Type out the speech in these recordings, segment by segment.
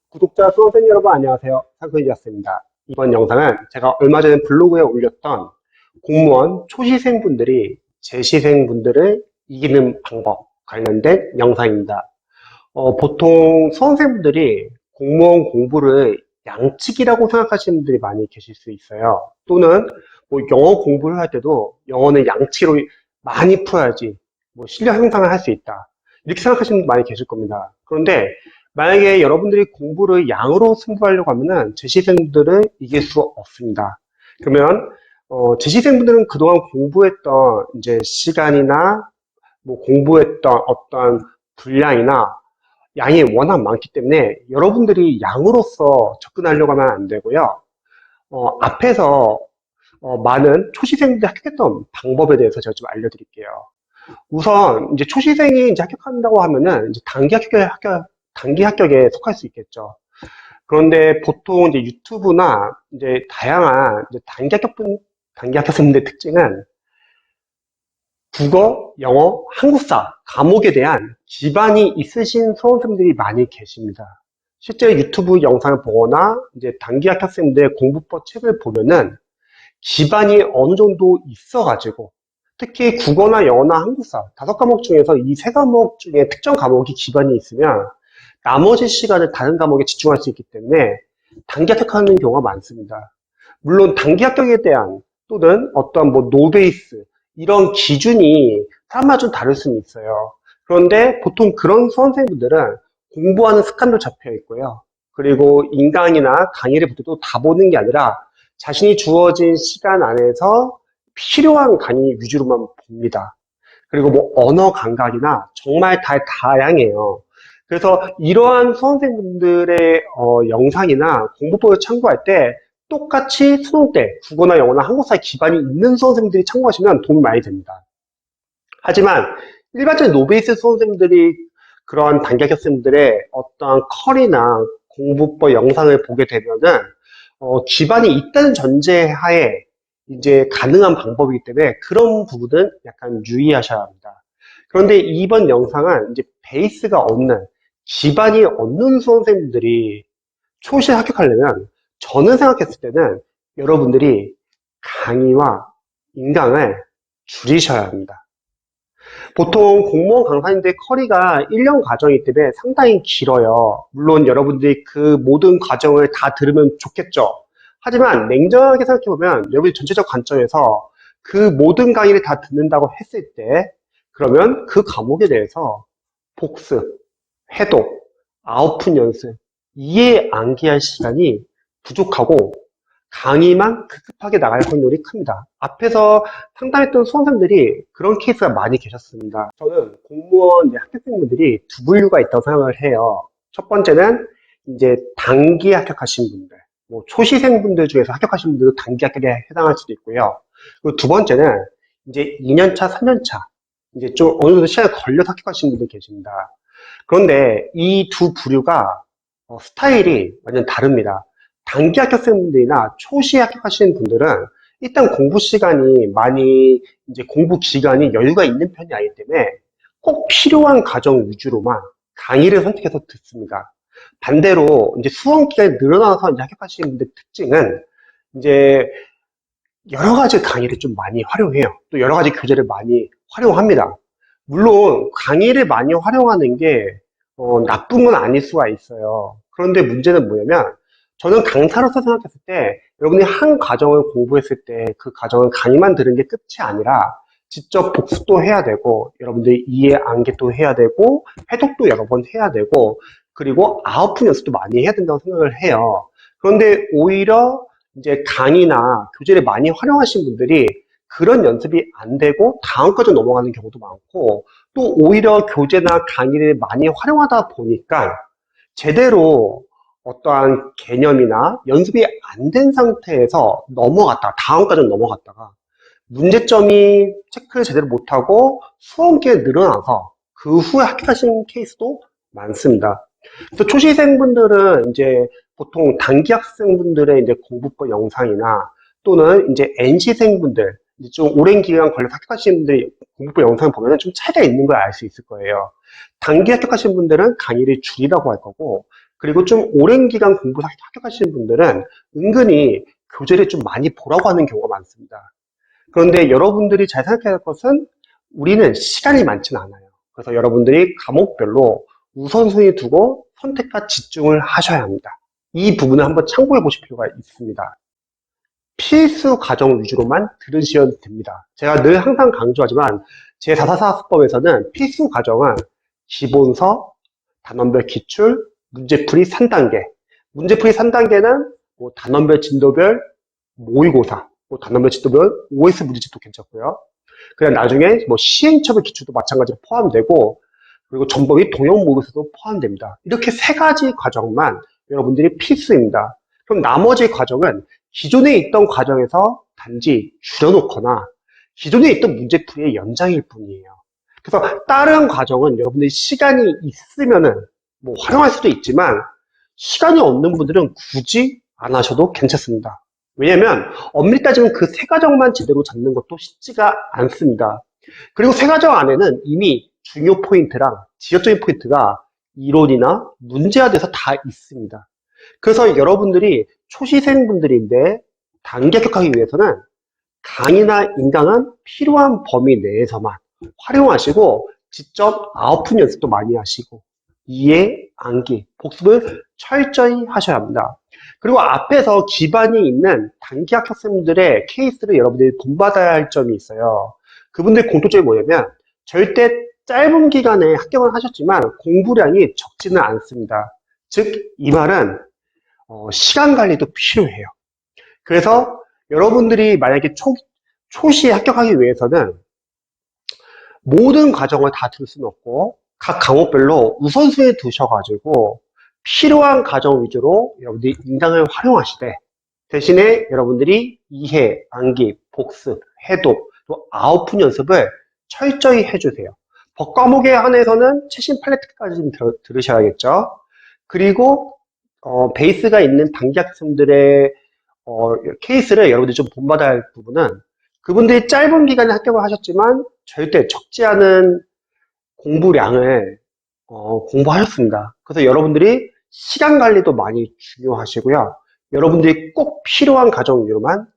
구독자, 수험생 여러분 안녕하세요. 상크이지였습니다. 이번 영상은 제가 얼마 전에 블로그에 올렸던 공무원 초시생분들이 재시생분들을 이기는 방법 관련된 영상입니다. 보통 수험생분들이 공무원 공부를 양측이라고 생각하시는 분들이 많이 계실 수 있어요. 또는 뭐 영어 공부를 할 때도 영어는 양치로 많이 풀어야지 뭐 실력 향상을 할 수 있다. 이렇게 생각하시는 분들 많이 계실 겁니다. 그런데 만약에 여러분들이 공부를 양으로 승부하려고 하면은 재시생분들을 이길 수 없습니다. 그러면 재시생분들은 그동안 공부했던 이제 시간이나 뭐 공부했던 어떤 분량이나 양이 워낙 많기 때문에 여러분들이 양으로서 접근하려고 하면 안 되고요. 앞에서 많은 초시생들이 합격했던 방법에 대해서 제가 좀 알려드릴게요. 우선 이제 초시생이 이제 합격한다고 하면은 이제 단기 합격에 속할 수 있겠죠. 그런데 보통 이제 유튜브나 이제 다양한 이제 단기 합격생들의 특징은 국어, 영어, 한국사 과목에 대한 기반이 있으신 수험생들이 많이 계십니다. 실제 유튜브 영상을 보거나 이제 단기 합격생들의 공부법 책을 보면은 기반이 어느 정도 있어가지고 특히 국어나 영어나 한국사 5과목 중에서 이 3과목 중에 특정 과목이 기반이 있으면 나머지 시간을 다른 과목에 집중할 수 있기 때문에 단기 합격하는 경우가 많습니다. 물론 단기 합격에 대한 또는 어떤 뭐 노베이스 이런 기준이 사람마다 좀 다를 수는 있어요. 그런데 보통 그런 수험생분들은 공부하는 습관도 잡혀 있고요. 그리고 인강이나 강의를 볼 때도 다 보는 게 아니라 자신이 주어진 시간 안에서 필요한 강의 위주로만 봅니다. 그리고 뭐 언어 감각이나 정말 다 다양해요. 그래서 이러한 수험생분들의 영상이나 공부법을 참고할 때 똑같이 수능 때 국어나 영어나 한국사에 기반이 있는 수험생들이 참고하시면 도움이 많이 됩니다. 하지만 일반적인 노베이스 수험생들이 그런 단기 학생들의 어떤 컬이나 공부법 영상을 보게 되면은 기반이 있다는 전제하에 이제 가능한 방법이기 때문에 그런 부분은 약간 유의하셔야 합니다. 그런데 이번 영상은 이제 베이스가 없는 기반이 없는 수험생들이 초시에 합격하려면 저는 생각했을 때는 여러분들이 강의와 인강을 줄이셔야 합니다. 보통 공무원 강사님들의 커리가 1년 과정이기 때문에 상당히 길어요. 물론 여러분들이 그 모든 과정을 다 들으면 좋겠죠. 하지만 냉정하게 생각해보면 여러분의 전체적 관점에서 그 모든 강의를 다 듣는다고 했을 때 그러면 그 과목에 대해서 복습, 해독, 아웃풋 연습, 이해 암기할 시간이 부족하고 강의만 급급하게 나갈 확률이 큽니다. 앞에서 상담했던 수험생들이 그런 케이스가 많이 계셨습니다. 저는 공무원 합격생분들이 두 분류가 있다고 생각을 해요. 첫 번째는 이제 단기 합격하신 분들, 뭐 초시생분들 중에서 합격하신 분들도 단기 합격에 해당할 수도 있고요. 그리고 두 번째는 이제 2년차, 3년차, 이제 좀 어느 정도 시간이 걸려서 합격하신 분들 계십니다. 그런데 이 두 부류가 스타일이 완전 다릅니다. 단기 합격생분들이나 초시 합격하시는 분들은 일단 공부 시간이 많이 이제 공부 기간이 여유가 있는 편이 아니기 때문에 꼭 필요한 과정 위주로만 강의를 선택해서 듣습니다. 반대로 이제 수험 기간이 늘어나서 이제 합격하시는 분들 특징은 이제 여러 가지 강의를 좀 많이 활용해요. 또 여러 가지 교재를 많이 활용합니다. 물론 강의를 많이 활용하는 게 나쁜 건 아닐 수가 있어요. 그런데 문제는 뭐냐면 저는 강사로서 생각했을 때 여러분이 한 과정을 공부했을 때 그 과정을 강의만 들은 게 끝이 아니라 직접 복습도 해야 되고 여러분들이 이해 암기도 해야 되고 해독도 여러 번 해야 되고 그리고 아웃풋 연습도 많이 해야 된다고 생각을 해요. 그런데 오히려 이제 강의나 교재를 많이 활용하신 분들이 그런 연습이 안 되고 다음 과정 넘어가는 경우도 많고 또 오히려 교재나 강의를 많이 활용하다 보니까 제대로 어떠한 개념이나 연습이 안 된 상태에서 다음 과정 넘어갔다가 문제점이 체크를 제대로 못하고 수험 기간이 늘어나서 그 후에 합격하신 케이스도 많습니다. 그래서 초시생분들은 이제 보통 단기 학생분들의 이제 공부법 영상이나 또는 이제 NC생분들, 좀 오랜 기간 걸려서 합격하신 분들이 공부법 영상을 보면 좀 차이가 있는 걸 알 수 있을 거예요. 단기 합격하신 분들은 강의를 줄이라고 할 거고, 그리고 좀 오랜 기간 공부 합격하시는 분들은 은근히 교재를 좀 많이 보라고 하는 경우가 많습니다. 그런데 여러분들이 잘 생각해야 할 것은 우리는 시간이 많지는 않아요. 그래서 여러분들이 과목별로 우선순위 두고 선택과 집중을 하셔야 합니다. 이 부분을 한번 참고해 보실 필요가 있습니다. 필수 과정 위주로만 들으시면 됩니다. 제가 늘 항상 강조하지만 제 444학습법에서는 필수 과정은 기본서, 단원별 기출, 문제풀이 3단계. 문제풀이 3단계는 뭐 단원별 진도별 모의고사, 뭐 단원별 진도별 OS 문제집도 괜찮고요. 그냥 나중에 뭐 시행착오 기출도 마찬가지로 포함되고, 그리고 전범위 동형 모의고사도 포함됩니다. 이렇게 세 가지 과정만 여러분들이 필수입니다. 그럼 나머지 과정은 기존에 있던 과정에서 단지 줄여놓거나 기존에 있던 문제풀이의 연장일 뿐이에요. 그래서 다른 과정은 여러분들이 시간이 있으면은 뭐 활용할 수도 있지만 시간이 없는 분들은 굳이 안 하셔도 괜찮습니다. 왜냐면 엄밀히 따지면 그 세 과정만 제대로 잡는 것도 쉽지가 않습니다. 그리고 세 과정 안에는 이미 중요 포인트랑 지역적인 포인트가 이론이나 문제화돼서 다 있습니다. 그래서 여러분들이 초시생분들인데 단기 합격하기 위해서는 강의나 인강은 필요한 범위 내에서만 활용하시고 직접 아웃풋 연습도 많이 하시고 이해, 암기, 복습을 철저히 하셔야 합니다. 그리고 앞에서 기반이 있는 단기 합격생들의 케이스를 여러분들이 본받아야 할 점이 있어요. 그분들의 공통점이 뭐냐면 절대 짧은 기간에 합격을 하셨지만 공부량이 적지는 않습니다. 즉, 이 말은 시간 관리도 필요해요. 그래서 여러분들이 만약에 초시에 합격하기 위해서는 모든 과정을 다 들을 수는 없고 각 과목별로 우선순위에 두셔가지고 필요한 과정 위주로 여러분들이 인강을 활용하시되 대신에 여러분들이 이해, 암기, 복습, 해독, 또 아웃풋 연습을 철저히 해주세요. 법과목에 한해서는 최신 팔레트까지 들으셔야겠죠. 그리고 베이스가 있는 단기 학생들의 케이스를 여러분들이 좀 본받아야 할 부분은 그분들이 짧은 기간에 합격을 하셨지만 절대 적지 않은 공부량을 공부하셨습니다. 그래서 여러분들이 시간 관리도 많이 중요하시고요. 여러분들이 꼭 필요한 과정 위로만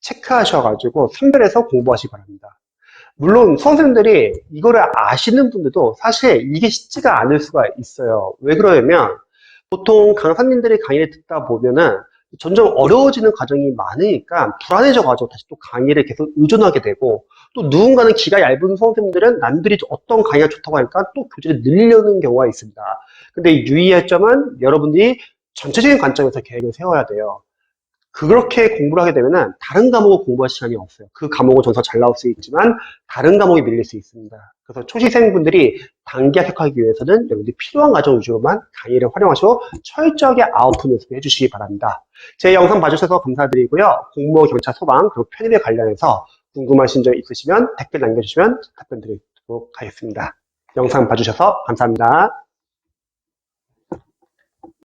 체크하셔가지고 선별해서 공부하시기 바랍니다. 물론 선생님들이 이거를 아시는 분들도 사실 이게 쉽지가 않을 수가 있어요. 왜 그러냐면 보통 강사님들이 강의를 듣다 보면은 점점 어려워지는 과정이 많으니까 불안해져가지고 다시 또 강의를 계속 의존하게 되고 또 누군가는 기가 얇은 선생님들은 남들이 어떤 강의가 좋다고 하니까 또 교재를 늘리려는 경우가 있습니다. 근데 유의할 점은 여러분들이 전체적인 관점에서 계획을 세워야 돼요. 그렇게 공부를 하게 되면은 다른 과목을 공부할 시간이 없어요. 그 과목은 점수가 잘 나올 수 있지만 다른 과목이 밀릴 수 있습니다. 그래서 초시생분들이 단기 합격하기 위해서는 여러분들이 필요한 과정 위주로만 강의를 활용하시고 철저하게 아웃풋 연습을 해주시기 바랍니다. 제 영상 봐주셔서 감사드리고요. 공무원, 경찰, 소방, 그리고 편입에 관련해서 궁금하신 점 있으시면 댓글 남겨주시면 답변 드리도록 하겠습니다. 영상 봐주셔서 감사합니다.